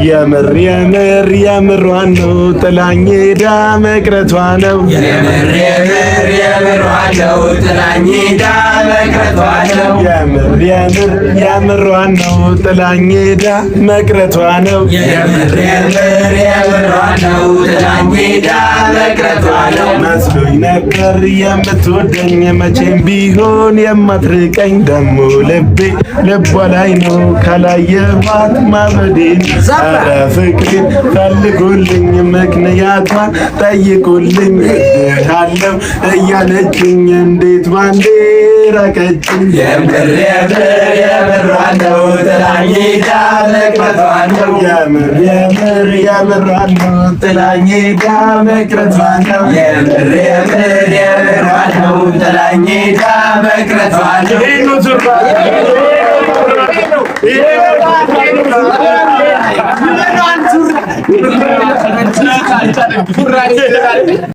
የምር የምር የምሯን ነው ጥላኝ ሄዳ መቅረቷ ነው። የምር የምር የምሯን ነው ጥላኝ ሄዳ መቅረቷ ነው። የምር የምር የምሯን ነው ጥላኝ ሄዳ መቅረቷ ነው። የምር የምር የምሯን ነው ጥላኝ ሄዳ መቅረቷ ነው። መስሎኝ ነበር የምትወደኝ መቼም ቢሆን የማትርቀኝ ደሞ ልቤ ልቧ ላይ ነው ካላየኋት ማበዴን። ኧረ ፍቅሬን ፈልጉልኝ ምክንያቷን ጠይቁልኝ እድሃለሁ እያለችኝ እንዴት ባንዴ ራቀችኝ። የምር የምር የምሯን ነው ጥላኝ ሄዳ መቅረቷ ነው። የምር የምር የምሯን ነው ጥላኝ ሄዳ መቅረቷ ነው። የምር የምር የምሯን ነው ጥላኝ ሄዳ መቅረቷ ነው።